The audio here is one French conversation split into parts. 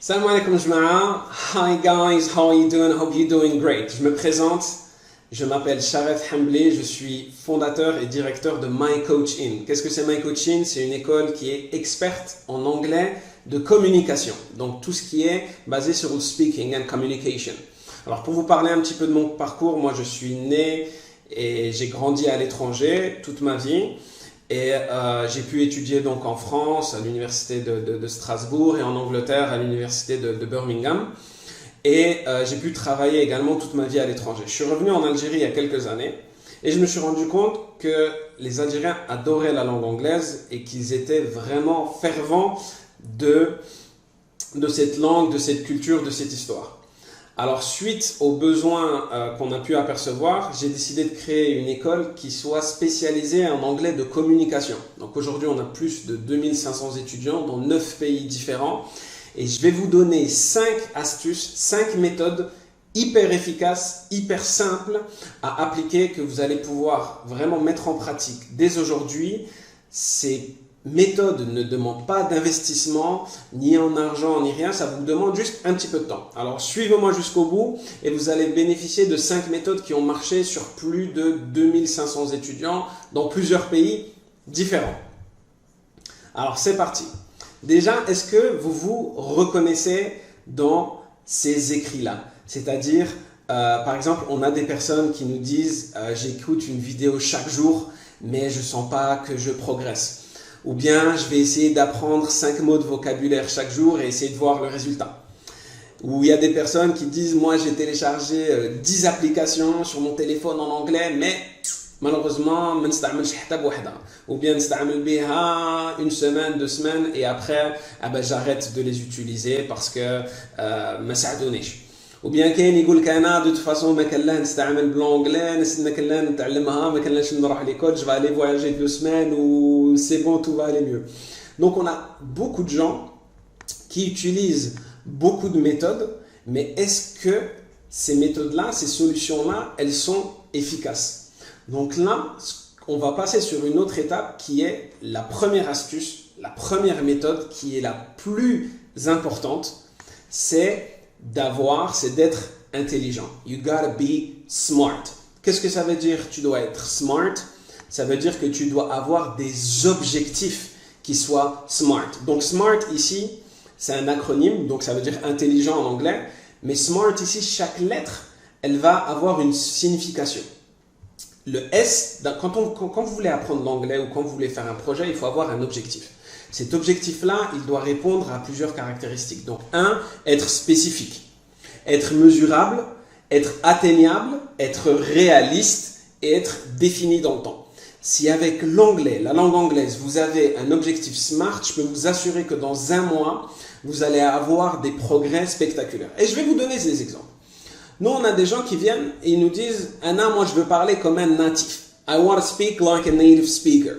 Salam alaikum jama'a. Hi guys, how are you doing? Hope you're doing great. Je me présente, je m'appelle Sharef Hamblé, je suis fondateur et directeur de My Coach In. Qu'est-ce que c'est My Coach In? C'est une école qui est experte en anglais de communication. Donc tout ce qui est basé sur le speaking and communication. Alors pour vous parler un petit peu de mon parcours, moi je suis né et j'ai grandi à l'étranger toute ma vie. Et j'ai pu étudier donc en France, à l'université de Strasbourg et en Angleterre, à l'université de Birmingham. Et j'ai pu travailler également toute ma vie à l'étranger. Je suis revenu en Algérie il y a quelques années et je me suis rendu compte que les Algériens adoraient la langue anglaise et qu'ils étaient vraiment fervents de cette langue, de cette culture, de cette histoire. Alors, suite aux besoins qu'on a pu apercevoir, j'ai décidé de créer une école qui soit spécialisée en anglais de communication. Donc aujourd'hui, on a plus de 2500 étudiants dans 9 pays différents. Et je vais vous donner 5 astuces, 5 méthodes hyper efficaces, hyper simples à appliquer que vous allez pouvoir vraiment mettre en pratique dès aujourd'hui. Ces méthode ne demande pas d'investissement, ni en argent, ni rien, ça vous demande juste un petit peu de temps. Alors suivez-moi jusqu'au bout et vous allez bénéficier de 5 méthodes qui ont marché sur plus de 2500 étudiants dans plusieurs pays différents. Alors c'est parti. Déjà, est-ce que vous vous reconnaissez dans ces écrits-là? C'est-à-dire, par exemple, on a des personnes qui nous disent j'écoute une vidéo chaque jour, mais je ne sens pas que je progresse. Ou bien, je vais essayer d'apprendre 5 mots de vocabulaire chaque jour et essayer de voir le résultat. Ou il y a des personnes qui disent, moi j'ai téléchargé 10 applications sur mon téléphone en anglais, mais malheureusement, je ne sais pas. Ou bien, je vais une semaine, 2 semaines, et après, j'arrête de les utiliser parce que ما ساعدونيش. Ou bien كاين يقول لك انا de toute façon ما كنلاش نستعمل بالانجلي ما كنلاش نتعلمها ما كنلاش نروح ليكول je vais aller voyager 2 semaines ou c'est bon tout va aller mieux. Donc on a beaucoup de gens qui utilisent beaucoup de méthodes, mais est-ce que ces méthodes-là, ces solutions-là, elles sont efficaces? Donc là, on va passer sur une autre étape qui est la première astuce, la première méthode qui est la plus importante, c'est d'être intelligent. You gotta be smart. Qu'est-ce que ça veut dire? Tu dois être smart. Ça veut dire que tu dois avoir des objectifs qui soient smart. Donc smart ici, c'est un acronyme, donc ça veut dire intelligent en anglais. Mais smart ici, chaque lettre, elle va avoir une signification. Le S, quand vous voulez apprendre l'anglais ou quand vous voulez faire un projet, il faut avoir un objectif. Cet objectif-là, il doit répondre à plusieurs caractéristiques. Donc, être spécifique, être mesurable, être atteignable, être réaliste et être défini dans le temps. Si avec l'anglais, la langue anglaise, vous avez un objectif SMART, je peux vous assurer que dans un mois, vous allez avoir des progrès spectaculaires. Et je vais vous donner des exemples. Nous, on a des gens qui viennent et ils nous disent « Anna, moi, je veux parler comme un natif. I want to speak like a native speaker. »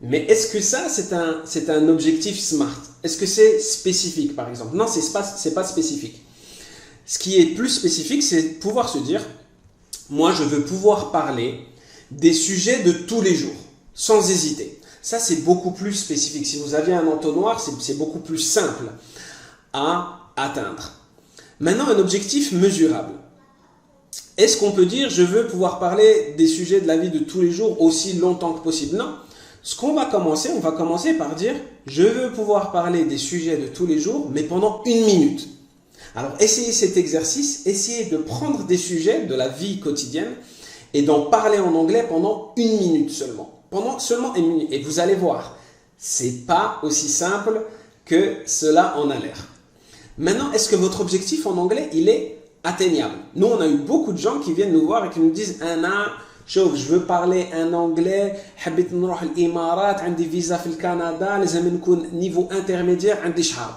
Mais est-ce que ça, c'est un objectif SMART? Est-ce que c'est spécifique, par exemple? Non, c'est pas spécifique. Ce qui est plus spécifique, c'est pouvoir se dire, moi, je veux pouvoir parler des sujets de tous les jours, sans hésiter. Ça, c'est beaucoup plus spécifique. Si vous aviez un entonnoir, c'est beaucoup plus simple à atteindre. Maintenant, un objectif mesurable. Est-ce qu'on peut dire, je veux pouvoir parler des sujets de la vie de tous les jours aussi longtemps que possible? Non. Ce qu'on va commencer, on va commencer par dire, je veux pouvoir parler des sujets de tous les jours, mais pendant 1 minute. Alors, essayez cet exercice, essayez de prendre des sujets de la vie quotidienne et d'en parler en anglais pendant 1 minute seulement. Pendant seulement 1 minute. Et vous allez voir, c'est pas aussi simple que cela en a l'air. Maintenant, est-ce que votre objectif en anglais, il est atteignable? Nous, on a eu beaucoup de gens qui viennent nous voir et qui nous disent, Anna, je veux parler un anglais, حبيت نروح الإمارات, عندي visa في الكندا, لازم نكون niveau intermédiaire, عندي شهر.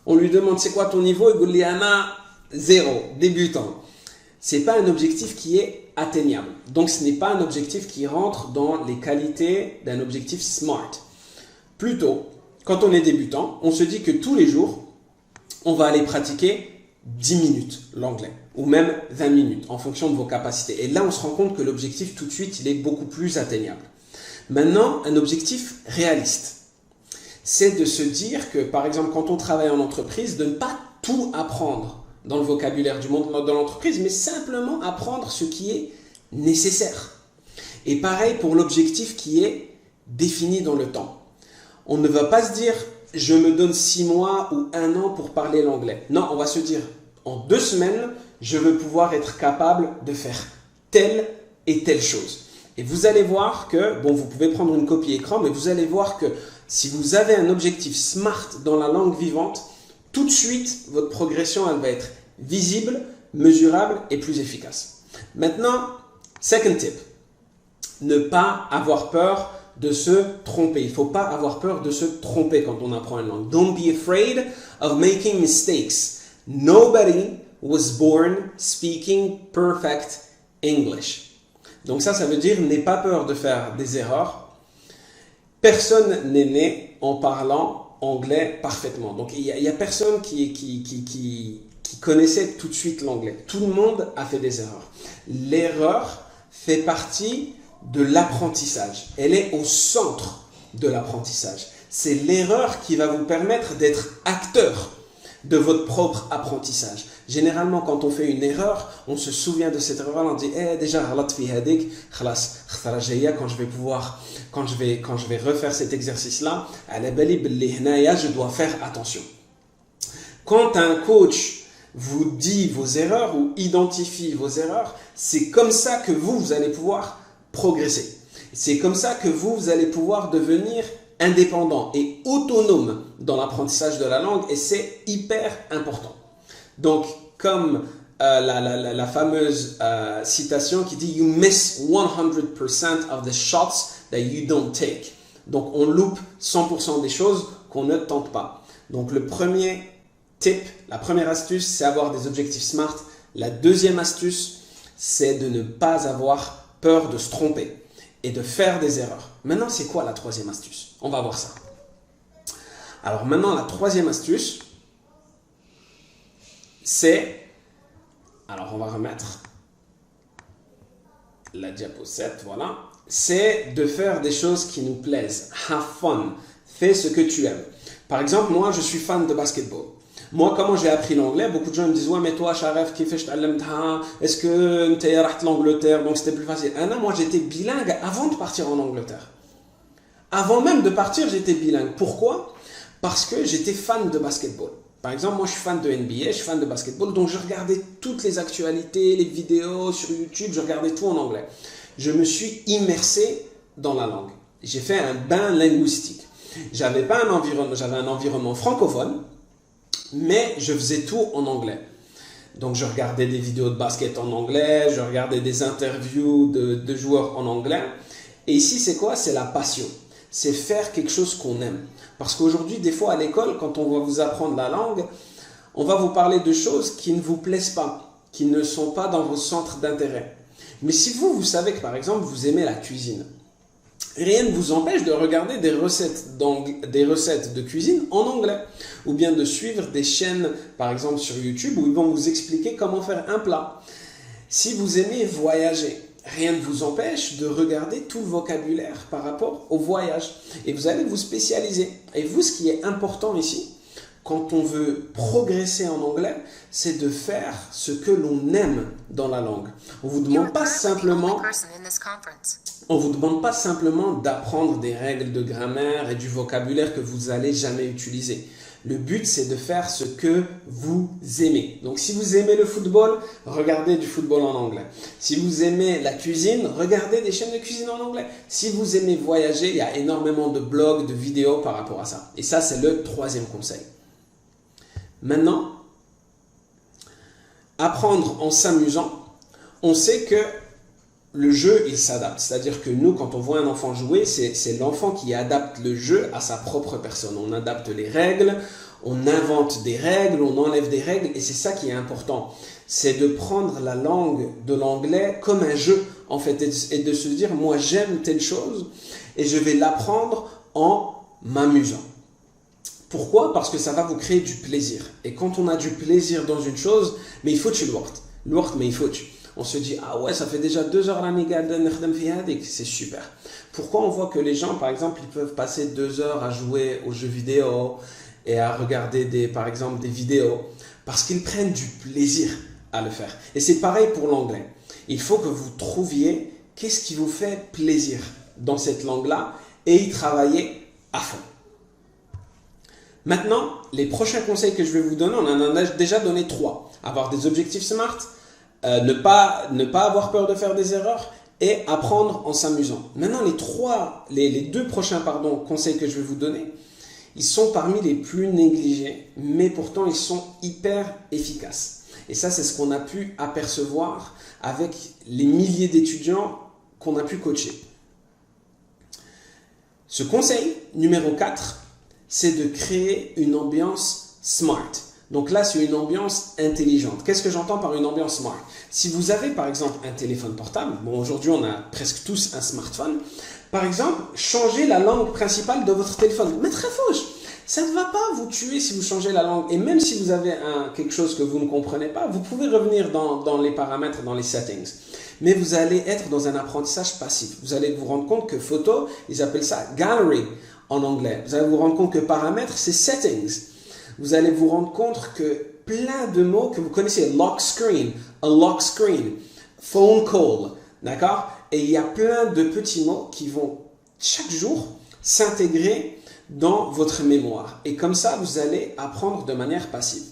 On lui demande c'est quoi ton niveau, il dit أنا 0, débutant. C'est pas un objectif qui est atteignable. Donc ce n'est pas un objectif qui rentre dans les qualités d'un objectif SMART. Plutôt, quand on est débutant, on se dit que tous les jours, on va aller pratiquer 10 minutes l'anglais, ou même 20 minutes, en fonction de vos capacités. Et là, on se rend compte que l'objectif, tout de suite, il est beaucoup plus atteignable. Maintenant, un objectif réaliste. c'est de se dire que, par exemple, quand on travaille en entreprise, de ne pas tout apprendre dans le vocabulaire du monde de l'entreprise, mais simplement apprendre ce qui est nécessaire. Et pareil pour l'objectif qui est défini dans le temps. On ne va pas se dire, je me donne 6 mois ou 1 an pour parler l'anglais. Non, on va se dire, en 2 semaines, je veux pouvoir être capable de faire telle et telle chose. Et vous allez voir que, bon, vous pouvez prendre une copie écran, mais vous allez voir que si vous avez un objectif SMART dans la langue vivante, tout de suite, votre progression, elle va être visible, mesurable et plus efficace. Maintenant, second tip, ne pas avoir peur de se tromper. Il ne faut pas avoir peur de se tromper quand on apprend une langue. Don't be afraid of making mistakes. Nobody was born speaking perfect English. Donc ça veut dire n'aie pas peur de faire des erreurs. Personne n'est né en parlant anglais parfaitement. Donc il y a personne qui connaissait tout de suite l'anglais. Tout le monde a fait des erreurs. L'erreur fait partie de l'apprentissage. Elle est au centre de l'apprentissage. C'est l'erreur qui va vous permettre d'être acteur de votre propre apprentissage. Généralement, quand on fait une erreur, on se souvient de cette erreur, on dit déjà quand je vais refaire cet exercice-là, je dois faire attention. Quand un coach vous dit vos erreurs ou identifie vos erreurs, c'est comme ça que vous allez pouvoir progresser. C'est comme ça que vous allez pouvoir devenir indépendant et autonome dans l'apprentissage de la langue et c'est hyper important. Donc, comme la fameuse citation qui dit « You miss 100% of the shots that you don't take ». Donc, on loupe 100% des choses qu'on ne tente pas. Donc, le premier tip, la première astuce, c'est avoir des objectifs SMART. La deuxième astuce, c'est de ne pas avoir peur de se tromper et de faire des erreurs. Maintenant, c'est quoi la troisième astuce? On va voir ça. Alors maintenant, la troisième astuce, c'est... Alors, on va remettre la diapo 7, voilà. C'est de faire des choses qui nous plaisent. Have fun. Fais ce que tu aimes. Par exemple, moi, je suis fan de basketball. Moi, comment j'ai appris l'anglais? Beaucoup de gens me disent « Ouais, mais toi, Sharef, est-ce que tu es parti l'Angleterre, donc c'était plus facile ?» Ah non, moi, j'étais bilingue avant de partir en Angleterre. Avant même de partir, j'étais bilingue. Pourquoi? Parce que j'étais fan de basketball. Par exemple, moi, je suis fan de NBA, je suis fan de basketball, donc je regardais toutes les actualités, les vidéos sur YouTube, je regardais tout en anglais. Je me suis immersé dans la langue. J'ai fait un bain linguistique. J'avais un environnement francophone, mais je faisais tout en anglais. Donc, je regardais des vidéos de basket en anglais, je regardais des interviews de joueurs en anglais. Et ici, c'est quoi? C'est la passion. C'est faire quelque chose qu'on aime. Parce qu'aujourd'hui, des fois à l'école, quand on va vous apprendre la langue, on va vous parler de choses qui ne vous plaisent pas, qui ne sont pas dans vos centres d'intérêt. Mais si vous savez que par exemple, vous aimez la cuisine, rien ne vous empêche de regarder des recettes de cuisine en anglais. Ou bien de suivre des chaînes, par exemple sur YouTube, où ils vont vous expliquer comment faire un plat. Si vous aimez voyager, rien ne vous empêche de regarder tout le vocabulaire par rapport au voyage. Et vous allez vous spécialiser. Et vous, ce qui est important ici, quand on veut progresser en anglais, c'est de faire ce que l'on aime dans la langue. On vous demande pas simplement d'apprendre des règles de grammaire et du vocabulaire que vous n'allez jamais utiliser. Le but, c'est de faire ce que vous aimez. Donc, si vous aimez le football, regardez du football en anglais. Si vous aimez la cuisine, regardez des chaînes de cuisine en anglais. Si vous aimez voyager, il y a énormément de blogs, de vidéos par rapport à ça. Et ça, c'est le troisième conseil. Maintenant, apprendre en s'amusant, on sait que le jeu, il s'adapte. C'est-à-dire que nous, quand on voit un enfant jouer, c'est l'enfant qui adapte le jeu à sa propre personne. On adapte les règles, on invente des règles, on enlève des règles, et c'est ça qui est important. C'est de prendre la langue de l'anglais comme un jeu, en fait, et de se dire, moi, j'aime telle chose, et je vais l'apprendre en m'amusant. Pourquoi? Parce que ça va vous créer du plaisir. Et quand on a du plaisir dans une chose, mais il faut que tu l'ouartes. Mais il faut que tu... On se dit, ah ouais, ça fait déjà 2 heures l'année, c'est super. Pourquoi on voit que les gens, par exemple, ils peuvent passer 2 heures à jouer aux jeux vidéo et à regarder par exemple des vidéos? Parce qu'ils prennent du plaisir à le faire. Et c'est pareil pour l'anglais. Il faut que vous trouviez qu'est-ce qui vous fait plaisir dans cette langue-là et y travailler à fond. Maintenant, les prochains conseils que je vais vous donner, on en a déjà donné 3. Avoir des objectifs SMART, ne pas avoir peur de faire des erreurs et apprendre en s'amusant. Maintenant, les 2 prochains conseils que je vais vous donner, ils sont parmi les plus négligés, mais pourtant ils sont hyper efficaces. Et ça, c'est ce qu'on a pu apercevoir avec les milliers d'étudiants qu'on a pu coacher. Ce conseil numéro 4, c'est de créer une ambiance smart. Donc là, c'est une ambiance intelligente. Qu'est-ce que j'entends par une ambiance smart? Si vous avez par exemple un téléphone portable, bon aujourd'hui on a presque tous un smartphone, par exemple, changez la langue principale de votre téléphone. Mais très fauche, ça ne va pas vous tuer si vous changez la langue. Et même si vous avez quelque chose que vous ne comprenez pas, vous pouvez revenir dans les paramètres, dans les settings. Mais vous allez être dans un apprentissage passif. Vous allez vous rendre compte que photo, ils appellent ça gallery en anglais. Vous allez vous rendre compte que paramètres, c'est settings. Vous allez vous rendre compte que plein de mots que vous connaissez, lock screen, a lock screen, phone call, d'accord? Et il y a plein de petits mots qui vont chaque jour s'intégrer dans votre mémoire. Et comme ça, vous allez apprendre de manière passive.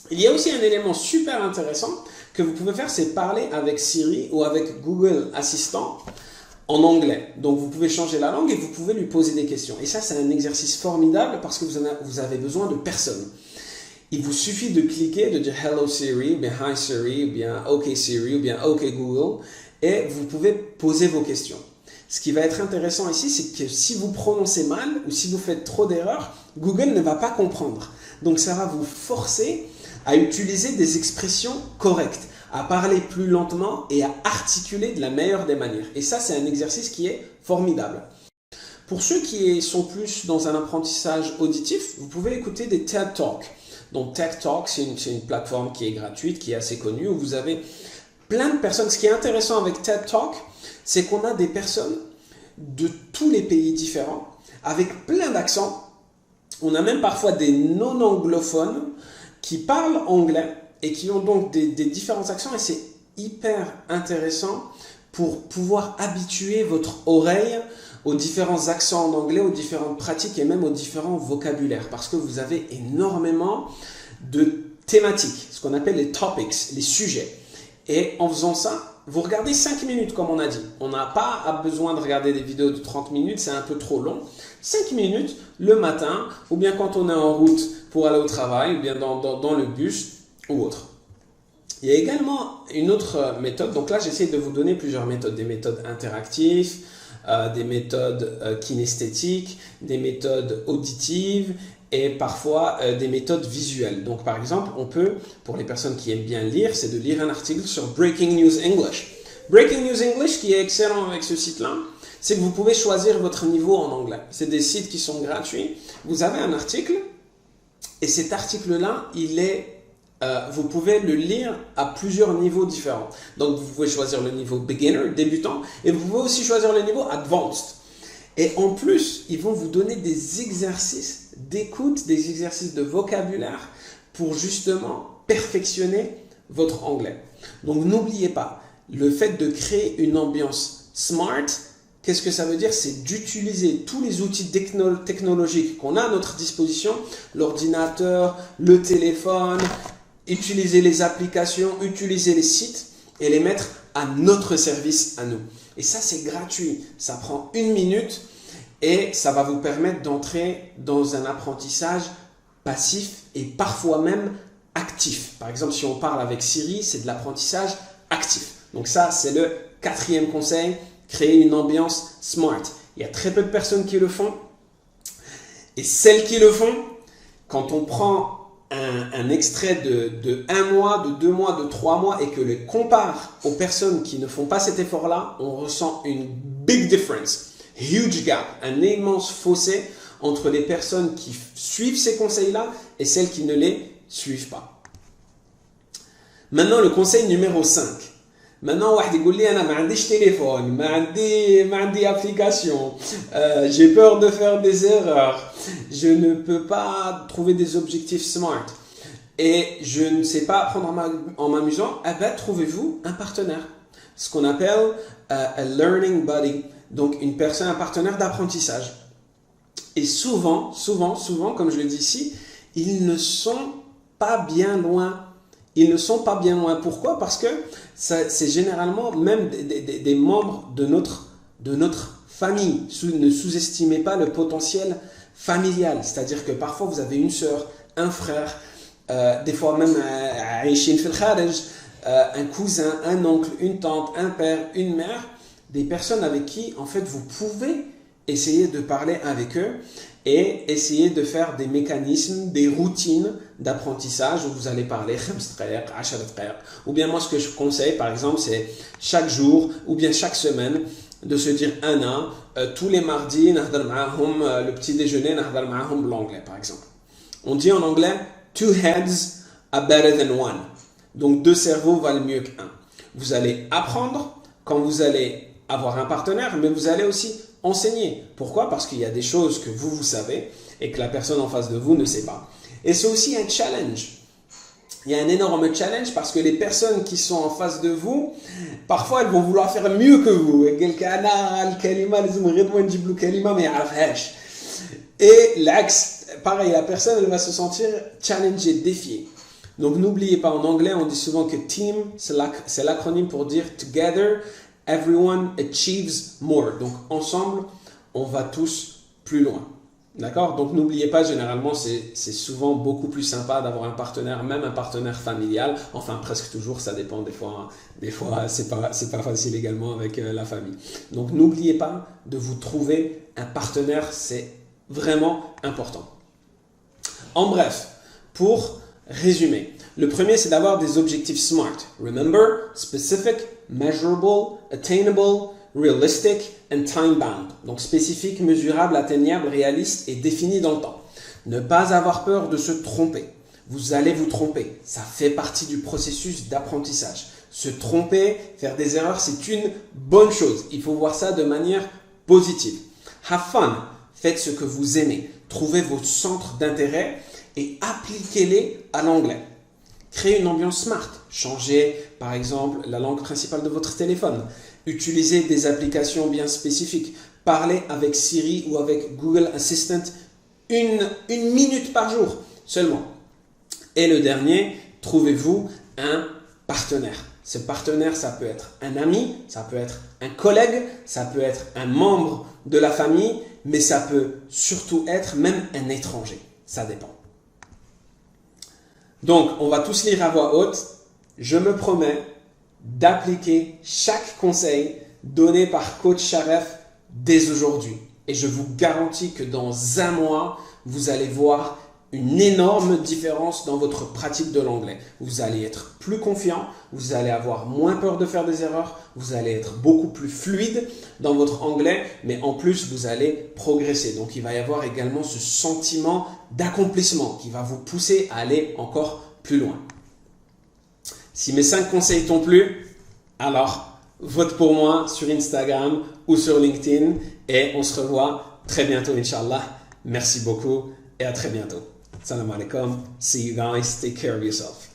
Il y a aussi un élément super intéressant que vous pouvez faire, c'est parler avec Siri ou avec Google Assistant en anglais. Donc, vous pouvez changer la langue et vous pouvez lui poser des questions. Et ça, c'est un exercice formidable parce que vous avez besoin de personne. Il vous suffit de cliquer, de dire Hello Siri, ou bien Hi Siri, ou bien OK Siri, ou bien OK Google, et vous pouvez poser vos questions. Ce qui va être intéressant ici, c'est que si vous prononcez mal ou si vous faites trop d'erreurs, Google ne va pas comprendre. Donc, ça va vous forcer à utiliser des expressions correctes, à parler plus lentement et à articuler de la meilleure des manières. Et ça, c'est un exercice qui est formidable. Pour ceux qui sont plus dans un apprentissage auditif, vous pouvez écouter des TED Talks. Donc TED Talk, c'est une plateforme qui est gratuite, qui est assez connue, où vous avez plein de personnes. Ce qui est intéressant avec TED Talk, c'est qu'on a des personnes de tous les pays différents, avec plein d'accents. On a même parfois des non-anglophones qui parlent anglais et qui ont donc des différents accents. Et c'est hyper intéressant pour pouvoir habituer votre oreille aux différents accents en anglais, aux différentes pratiques et même aux différents vocabulaires. Parce que vous avez énormément de thématiques, ce qu'on appelle les topics, les sujets. Et en faisant ça, vous regardez 5 minutes comme on a dit. On n'a pas besoin de regarder des vidéos de 30 minutes, c'est un peu trop long. 5 minutes le matin, ou bien quand on est en route pour aller au travail, ou bien dans le bus ou autre. Il y a également une autre méthode. Donc là, j'essaie de vous donner plusieurs méthodes. Des méthodes interactives, des méthodes kinesthétiques, des méthodes auditives et parfois des méthodes visuelles. Donc par exemple, on peut, pour les personnes qui aiment bien lire, c'est de lire un article sur Breaking News English. Breaking News English, qui est excellent avec ce site-là, c'est que vous pouvez choisir votre niveau en anglais. C'est des sites qui sont gratuits. Vous avez un article et cet article-là, vous pouvez le lire à plusieurs niveaux différents. Donc, vous pouvez choisir le niveau beginner, débutant, et vous pouvez aussi choisir le niveau advanced. Et en plus, ils vont vous donner des exercices d'écoute, des exercices de vocabulaire pour justement perfectionner votre anglais. Donc, n'oubliez pas, le fait de créer une ambiance smart, qu'est-ce que ça veut dire? C'est d'utiliser tous les outils technologiques qu'on a à notre disposition, l'ordinateur, le téléphone, utiliser les applications, utiliser les sites et les mettre à notre service à nous. Et ça, c'est gratuit. Ça prend 1 minute et ça va vous permettre d'entrer dans un apprentissage passif et parfois même actif. Par exemple, si on parle avec Siri, c'est de l'apprentissage actif. Donc ça, c'est le 4e conseil, créer une ambiance smart. Il y a très peu de personnes qui le font. Et celles qui le font, quand on prend un extrait de 1 mois, de 2 mois, de 3 mois et que les compare aux personnes qui ne font pas cet effort-là, on ressent une big difference, huge gap, un immense fossé entre les personnes qui suivent ces conseils-là et celles qui ne les suivent pas. Maintenant, le conseil numéro 5. Maintenant, واحد يقول لي أنا ما عنديش téléphone, ما عندي application, j'ai peur de faire des erreurs, je ne peux pas trouver des objectifs smart et je ne sais pas apprendre en m'amusant. Eh ben, trouvez-vous un partenaire, ce qu'on appelle a learning buddy, donc une personne, un partenaire d'apprentissage. Et souvent, comme je le dis ici, ils ne sont pas bien loin. Ils ne sont pas bien loin. Pourquoi? Parce que c'est généralement même des membres de notre famille. Ne sous-estimez pas le potentiel familial. C'est-à-dire que parfois vous avez une sœur, un frère, des fois même un cousin, un oncle, une tante, un père, une mère, des personnes avec qui en fait vous pouvez essayer de parler avec eux et essayer de faire des mécanismes, des routines d'apprentissage où vous allez parler 5 دقائق, 10 دقائق. Ou bien moi ce que je conseille par exemple c'est chaque jour ou bien chaque semaine de se dire tous les mardis نهضر معاهم le petit déjeuner نهضر معاهم l'anglais par exemple. On dit en anglais 2 heads are better than one. Donc 2 cerveaux valent mieux qu'un. Vous allez apprendre quand vous allez avoir un partenaire, mais vous allez aussi enseigner. Pourquoi? Parce qu'il y a des choses que vous savez et que la personne en face de vous ne sait pas. Et c'est aussi un challenge. Il y a un énorme challenge parce que les personnes qui sont en face de vous, parfois elles vont vouloir faire mieux que vous. Et l'axe, pareil, la personne elle va se sentir challengée, défiée. Donc n'oubliez pas, en anglais on dit souvent que team, c'est l'acronyme pour dire together, everyone achieves more. Donc ensemble, on va tous plus loin. D'accord? Donc n'oubliez pas, généralement, c'est souvent beaucoup plus sympa d'avoir un partenaire, même un partenaire familial. Enfin, presque toujours, ça dépend. Des fois c'est pas facile également avec la famille. Donc n'oubliez pas de vous trouver un partenaire, c'est vraiment important. En bref, pour résumer, le premier, c'est d'avoir des objectifs SMART. Remember, specific, measurable, attainable, realistic and time-bound. Donc spécifique, mesurable, atteignable, réaliste et défini dans le temps. Ne pas avoir peur de se tromper. Vous allez vous tromper. Ça fait partie du processus d'apprentissage. Se tromper, faire des erreurs, c'est une bonne chose. Il faut voir ça de manière positive. Have fun. Faites ce que vous aimez. Trouvez vos centres d'intérêt et appliquez-les à l'anglais. Créez une ambiance smart. Changez, par exemple, la langue principale de votre téléphone. Utilisez des applications bien spécifiques. Parlez avec Siri ou avec Google Assistant une minute par jour seulement. Et le dernier, trouvez-vous un partenaire. Ce partenaire, ça peut être un ami, ça peut être un collègue, ça peut être un membre de la famille, mais ça peut surtout être même un étranger. Ça dépend. Donc, on va tous lire à voix haute. Je me promets d'appliquer chaque conseil donné par Coach Sharef dès aujourd'hui. Et je vous garantis que dans un mois, vous allez voir une énorme différence dans votre pratique de l'anglais. Vous allez être plus confiant, vous allez avoir moins peur de faire des erreurs, vous allez être beaucoup plus fluide dans votre anglais, mais en plus, vous allez progresser. Donc, il va y avoir également ce sentiment d'accomplissement qui va vous pousser à aller encore plus loin. Si mes 5 conseils t'ont plu, alors vote pour moi sur Instagram ou sur LinkedIn et on se revoit très bientôt, Inch'Allah. Merci beaucoup et à très bientôt. Salam alaikum. See you guys. Take care of yourself.